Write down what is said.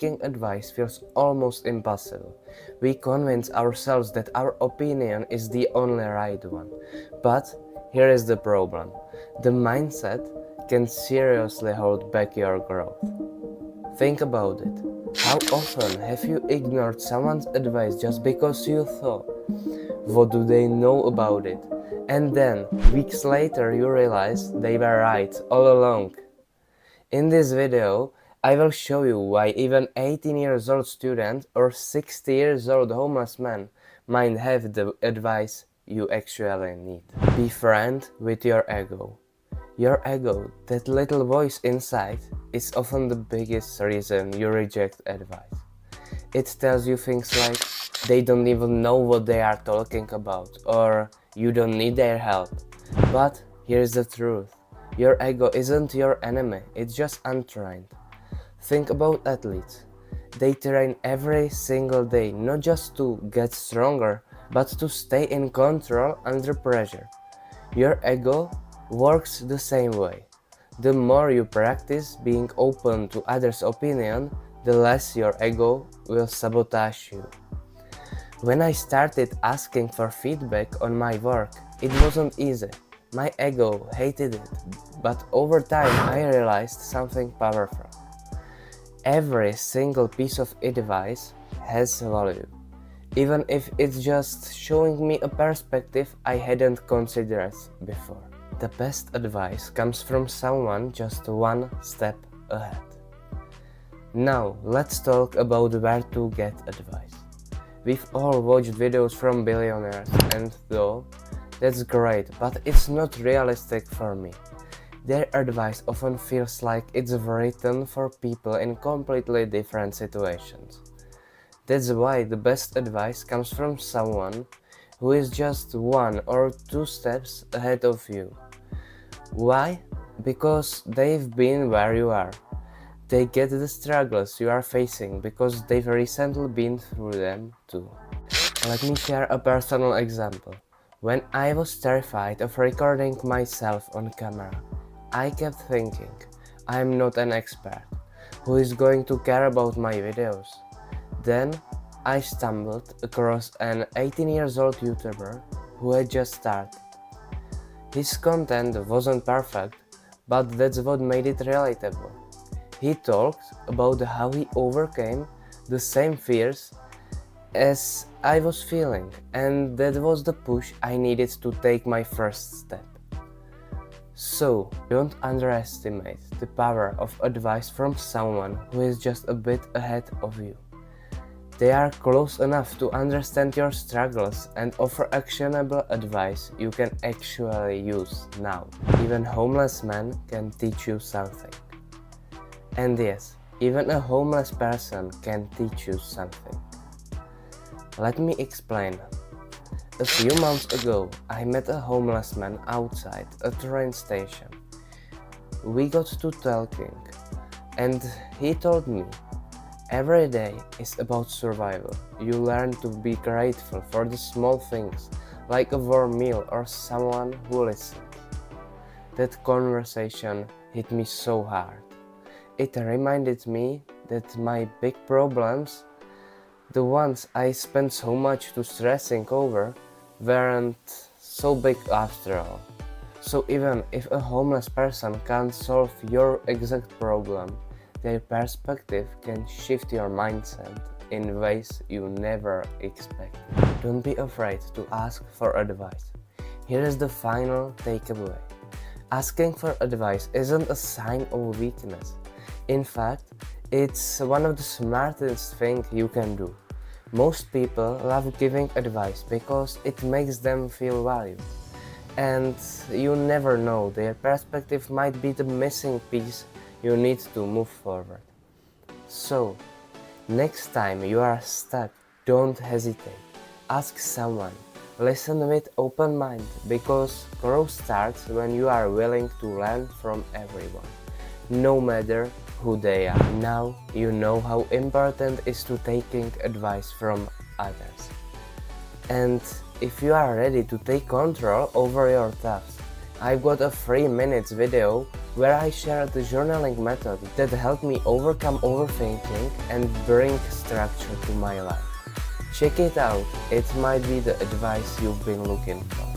taking advice feels almost impossible. We convince ourselves that our opinion is the only right one. But here is the problem. The mindset can seriously hold back your growth. Think about it. How often have you ignored someone's advice just because you thought, what do they know about it? And then, weeks later, you realize they were right all along. In this video, I will show you why even 18 years old student or 60 years old homeless man might have the advice you actually need. Be friend with your ego. Your ego, that little voice inside, is often the biggest reason you reject advice. It tells you things like, they don't even know what they are talking about, or you don't need their help. But here's the truth. Your ego isn't your enemy, it's just untrained. Think about athletes. They train every single day, not just to get stronger, but to stay in control under pressure. Your ego works the same way. The more you practice being open to others' opinion, the less your ego will sabotage you. When I started asking for feedback on my work, it wasn't easy. My ego hated it, but over time I realized something powerful. Every single piece of advice has value, even if it's just showing me a perspective I hadn't considered before. The best advice comes from someone just one step ahead. Now let's talk about where to get advice. We've all watched videos from billionaires, and though that's great, but it's not realistic for me. Their advice often feels like it's written for people in completely different situations. That's why the best advice comes from someone who is just 1 or 2 steps ahead of you. Why? Because they've been where you are. They get the struggles you are facing because they've recently been through them too. Let me share a personal example. When I was terrified of recording myself on camera, I kept thinking, I'm not an expert. Who is going to care about my videos? Then I stumbled across an 18 years old YouTuber who had just started. His content wasn't perfect, but that's what made it relatable. He talked about how he overcame the same fears as I was feeling, and that was the push I needed to take my first step. So, don't underestimate the power of advice from someone who is just a bit ahead of you. They are close enough to understand your struggles and offer actionable advice you can actually use now. Even homeless men can teach you something. And yes, even a homeless person can teach you something. Let me explain. A few months ago, I met a homeless man outside a train station. We got to talking, and he told me, every day is about survival. You learn to be grateful for the small things, like a warm meal or someone who listens. That conversation hit me so hard. It reminded me that my big problems, the ones I spent so much to stressing over, weren't so big after all. So even if a homeless person can't solve your exact problem, their perspective can shift your mindset in ways you never expect. Don't be afraid to ask for advice. Here is the final takeaway. Asking for advice isn't a sign of weakness. In fact, it's one of the smartest things you can do. Most people love giving advice because it makes them feel valued. And you never know, their perspective might be the missing piece you need to move forward. So, next time you are stuck, don't hesitate. Ask someone. Listen with open mind, because growth starts when you are willing to learn from everyone, no matter who they are. Now you know how important it is to taking advice from others. And if you are ready to take control over your thoughts, I've got a 3 minutes video where I share the journaling method that helped me overcome overthinking and bring structure to my life. Check it out, it might be the advice you've been looking for.